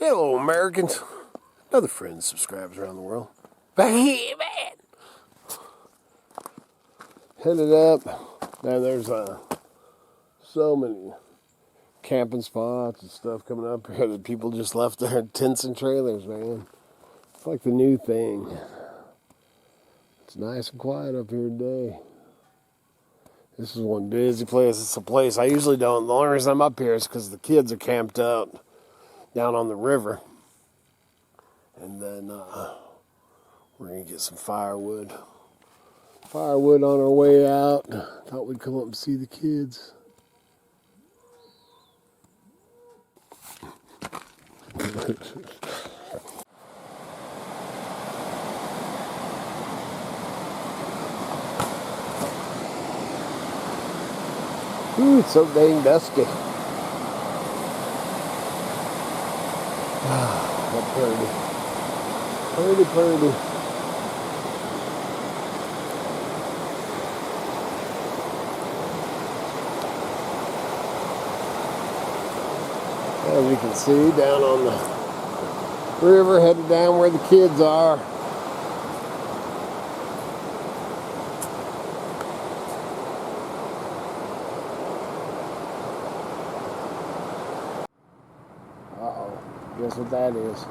Hello, Americans. Other friends, subscribers around the world. Hey, man. Headed up. Man, there's so many camping spots and stuff coming up here that people just left their tents and trailers, man. It's like the new thing. It's nice and quiet up here today. This is one busy place. It's a place I usually don't. The only reason I'm up here is because the kids are camped out down on the river. And then we're going to get some firewood. Firewood on our way out. Thought we'd come up and see the kids. Ooh, it's so dang dusty. What pretty. Pretty, pretty. As you can see, down on the river, headed down where the kids are. Uh-oh. Guess what that is?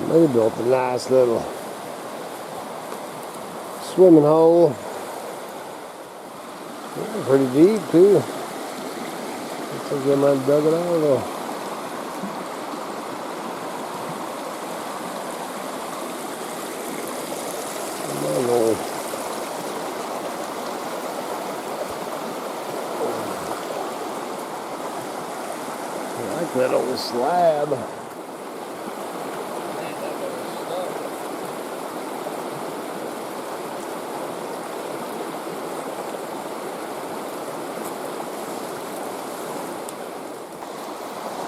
They built a nice little swimming hole. Yeah, pretty deep too. Looks like they might have dug it out a little. I like that old slab.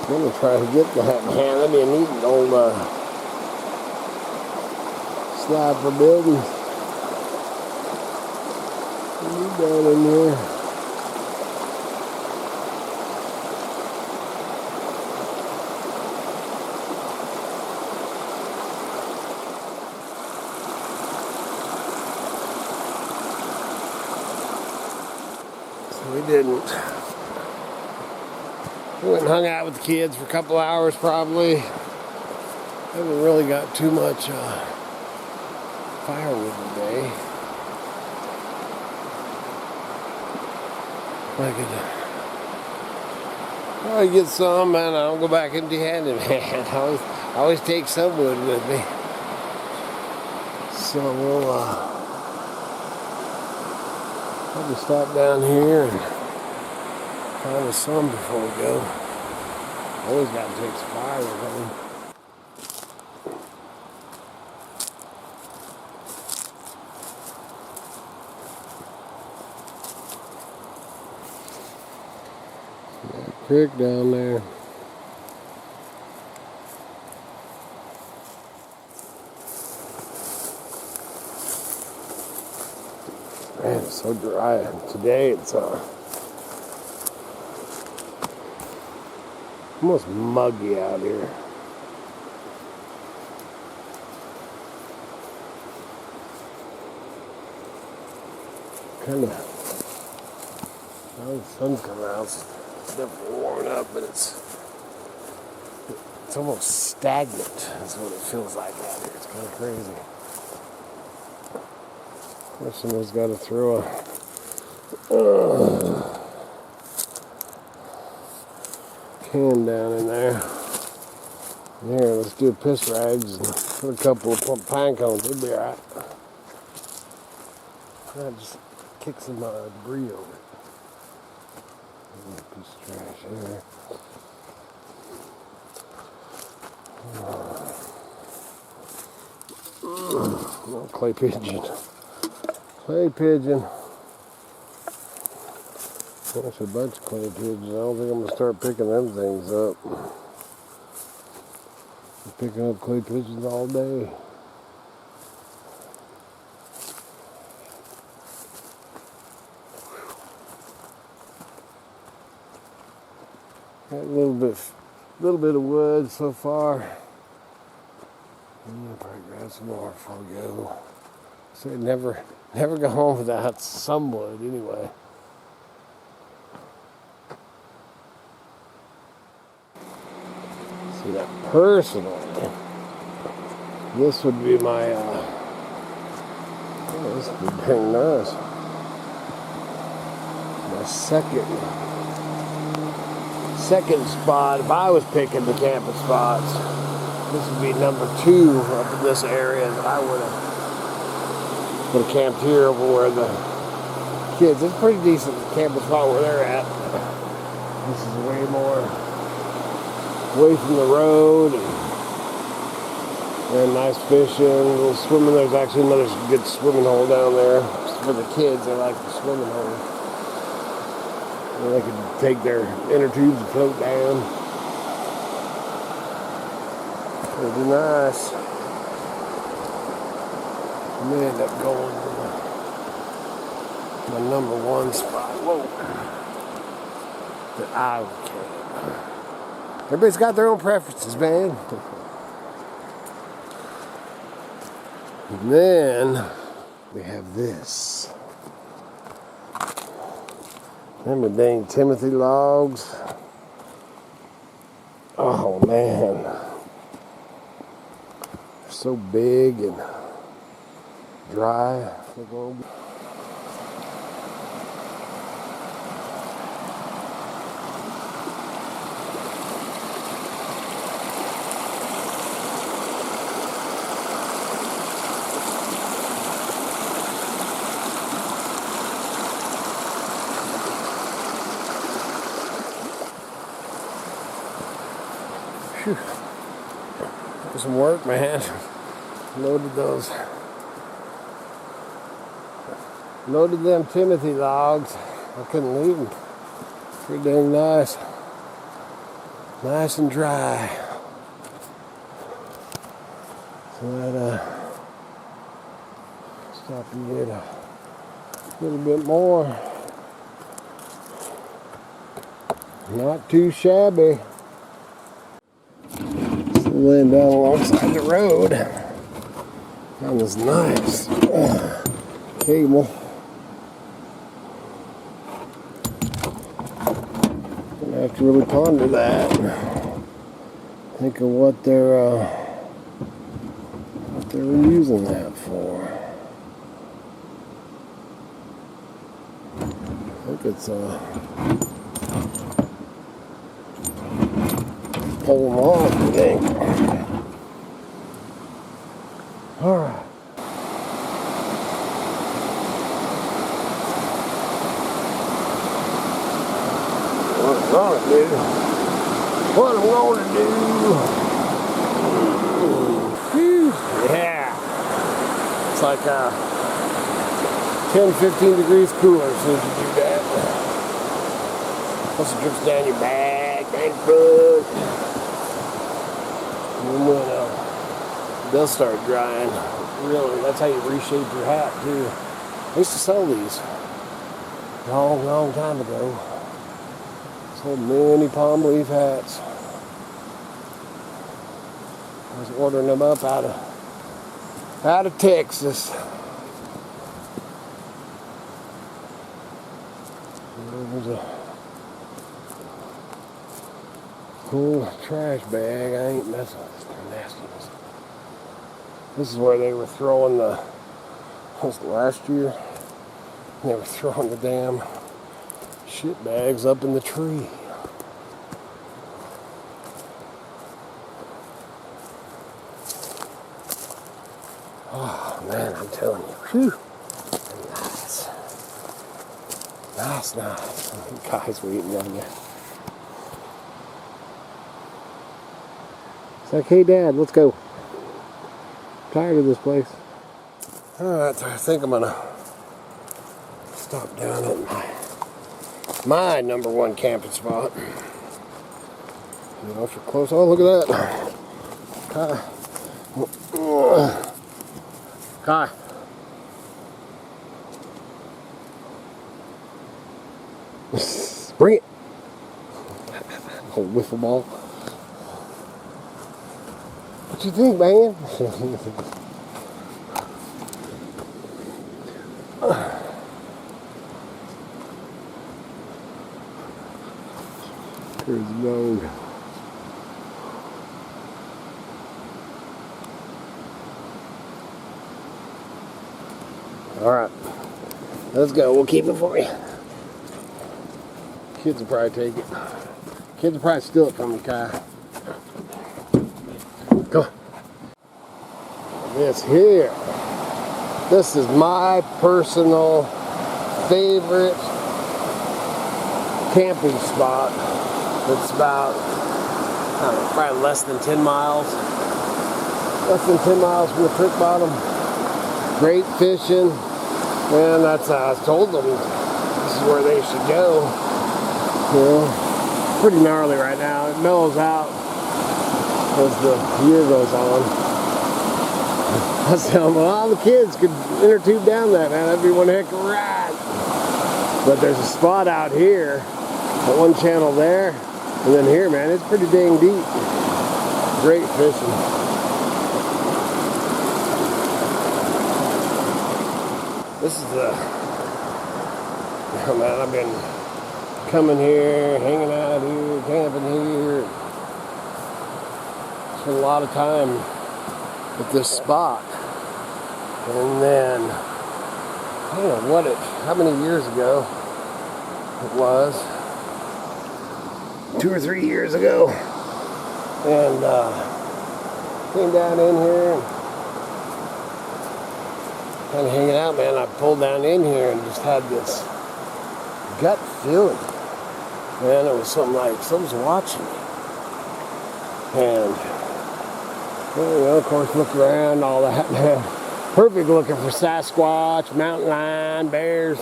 I'm going to try to get that, man. That'd be a neat old slab for building. Down in there. So we didn't. We went and hung out with the kids for a couple hours probably. Haven't really got too much firewood today. I could probably get some and I'll go back empty-handed, man. I always take some wood with me. So we'll probably stop down here and find us some before we go. Always got to take some firewood home. That creek down there. Man, it's so dry. Today it's almost muggy out here. Kind of. Well, the sun's coming out. So it's definitely warming up, but it's almost stagnant. That's what it feels like out here. It's kind of crazy. Somebody's got to throw a can down in there. Here, let's do piss rags and put a couple of pine cones. It'll be alright. I'll just kick some debris over it. Piece of trash here. Oh, clay pigeon. Clay pigeon. There's a bunch of clay pigeons. I don't think I'm going to start picking them things up. I'm picking up clay pigeons all day. Got a little bit of wood so far. I'll probably grab some more before we go. So never go home without some wood anyway. See that personally, this would be my, this would be dang nice. My second spot, if I was picking the camping spots, this would be number 2 up in this area that I would have camped here over where the kids. It's a pretty decent camping spot where they're at. This is way more away from the road and nice fishing, a little swimming. There's actually another good swimming hole down there for the kids. They like the swimming hole. And they could take their inner tubes and float down. It'd be nice. I may end up going to my number 1 spot. Whoa. The Iowa camp. Everybody's got their own preferences, man. And then we have this. Remember dang Timothy logs? Oh man. They're so big and dry. Whew. That was some work, man. Loaded them Timothy logs. I couldn't leave them. Pretty dang nice. Nice and dry. So that stop and get a little bit more. Not too shabby. Laying down alongside the road on this nice cable. I have to really ponder that. Think of what they were using that for. I think it's pull them off, I think. Alright. What I'm gonna do. Whew. Yeah. It's like 10-15 degrees cooler as soon as you do that. Plus it drips down your back, down your foot. And when they'll start drying, really, that's how you reshape your hat too. I used to sell these a long time ago. Sold many palm leaf hats. I was ordering them up out of Texas. There's a cool trash bag. I ain't messing with this nastiness. This is where they were throwing last year? They were throwing the damn shit bags up in the tree. Oh man, I'm telling you, whew, nice. Guys waiting on you. It's like, hey Dad, let's go. I'm tired of this place. Alright, I think I'm gonna stop down at my number one camping spot. You know, for close. Oh, look at that. Kai. Bring it. Oh, wiffle ball. What you think, man? There's no. All right, let's go. We'll keep it for you. Kids will probably take it. Kids will probably steal it from me, Kai. Come on. This here. This is my personal favorite camping spot. It's about, I don't know, probably less than 10 miles. Less than 10 miles from the creek bottom. Great fishing. And that's how I told them this is where they should go. You know, pretty gnarly right now. It mellows out as the year goes on. I was telling them, all the kids could inner tube down that, man. That'd be one heck of a ride. But there's a spot out here, at one channel there, and then here, man, it's pretty dang deep. Great fishing. This is the, oh man, I've been coming here, hanging out here, camping here. Spent a lot of time at this spot. And then, I don't know what how many years ago it was. 2 or 3 years ago. And came down in here and kind of hanging out, man. I pulled down in here and just had this gut feeling. Man, it was something like someone's watching me. And, well, you know, of course, look around, all that, man. Perfect looking for Sasquatch, mountain lion, bears.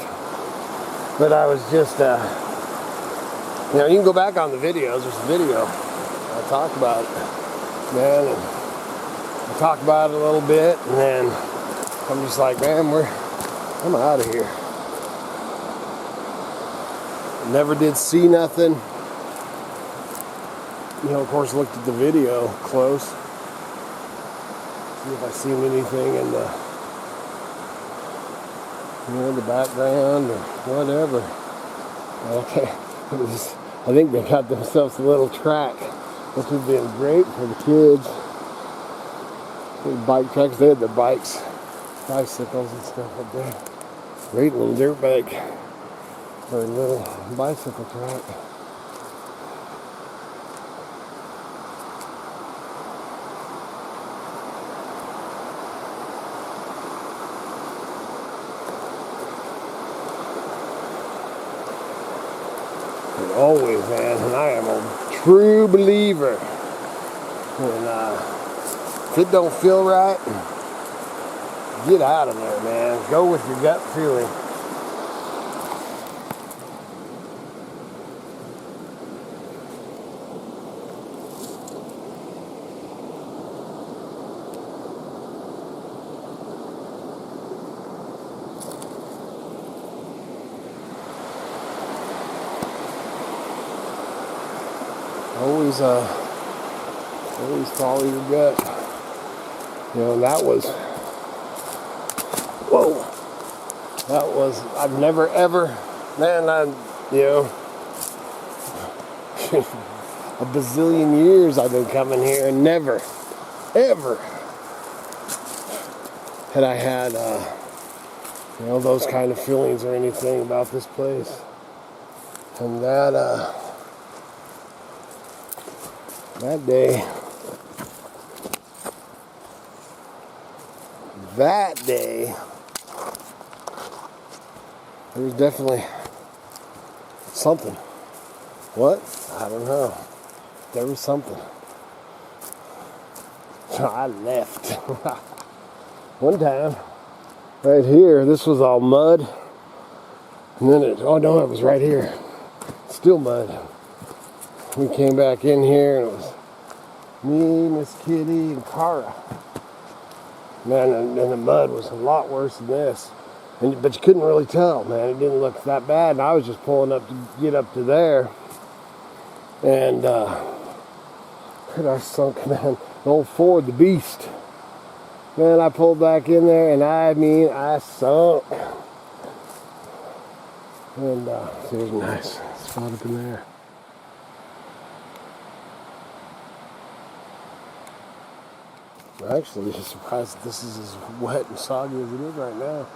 But I was just, you know, you can go back on the videos. There's a video. I talk about it, man. And I talk about it a little bit, and then I'm just like, man, I'm out of here. Never did see nothing. You know, of course, looked at the video close. See if I seen anything in the, you know, the background or whatever. Okay, I think they got themselves a little track, which would be great for the kids. The bike tracks, they had their bikes. Bicycles and stuff up there. Great little dirt bike for a little bicycle track. And always, man, and I am a true believer. And if it don't feel right, get out of there, man. Go with your gut feeling. Always follow your gut. You know, that was, whoa, that was, I've never ever, man, you know, a bazillion years I've been coming here and never, ever had I had, you know, those kind of feelings or anything about this place. And that day, there was definitely something. What? I don't know. There was something. I left. One time, right here, this was all mud. And then oh no, it was right here. Still mud. We came back in here and it was me, Miss Kitty, and Cara. Man, and the mud was a lot worse than this. But you couldn't really tell, man. It didn't look that bad. And I was just pulling up to get up to there. And I sunk, man. Old Ford, the beast. Man, I pulled back in there and I sunk. And there's a nice spot up in there. I'm actually surprised that this is as wet and soggy as it is right now.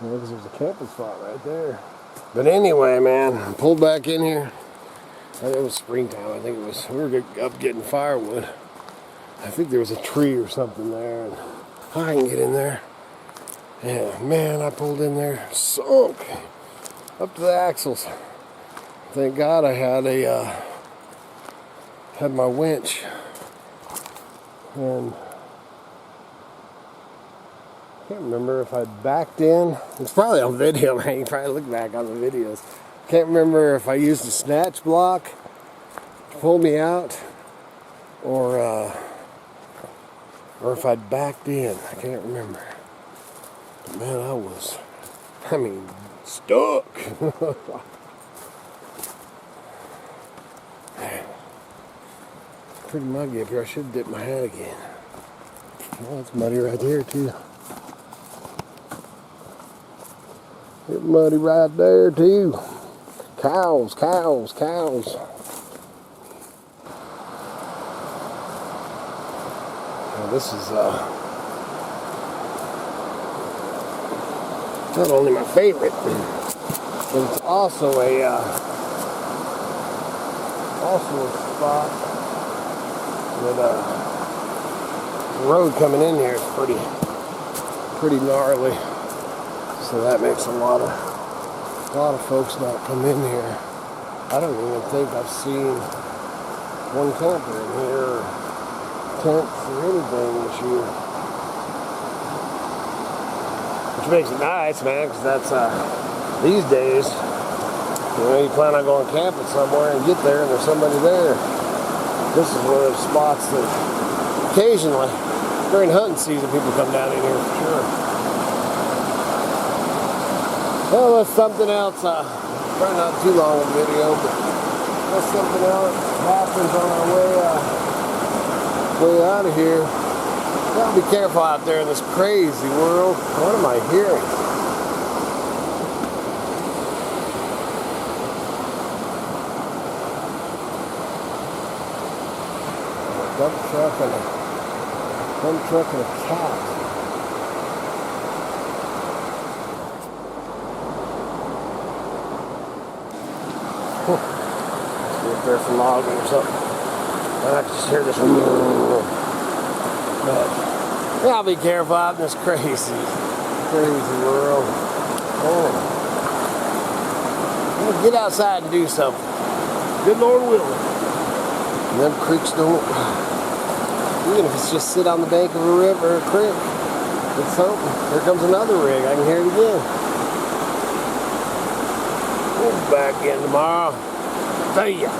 Because there's a camping spot right there. But anyway, man, I pulled back in here. It was springtime. I think it was. We were up getting firewood. I think there was a tree or something there. And I can get in there. And man, I pulled in there, sunk up to the axles. Thank God I had my winch. And I can't remember if I backed in. It's probably on video, man. You can probably look back on the videos. Can't remember if I used a snatch block to pull me out or if I backed in. I can't remember. But man, I was, stuck. Pretty muggy up here. I should dip my head again. Well, it's muddy right there, too. It's muddy right there, too. Cows, cows, cows. Now this is not only my favorite, but it's also a spot that the road coming in here is pretty gnarly. So that makes a lot of folks not come in here. I don't even think I've seen one camper in here, or tents or anything this year. Which makes it nice, man, because that's these days, you plan on going camping somewhere and get there and there's somebody there. This is one of those spots that occasionally during hunting season people come down in here for sure. Well, that's something else. Probably not too long of a video, but that's something else happens on our way out of here. Gotta be careful out there in this crazy world. What am I hearing? A dump truck and a cat. Up there for logging or something. I can just hear this. But yeah, I'll be careful out in this crazy world. Oh. I'm gonna get outside and do something. Good Lord willing. And them creeks don't. Even if it's just sit on the bank of a river or a creek, it's something. Here comes another rig. I can hear it again. We'll be back in tomorrow. See ya.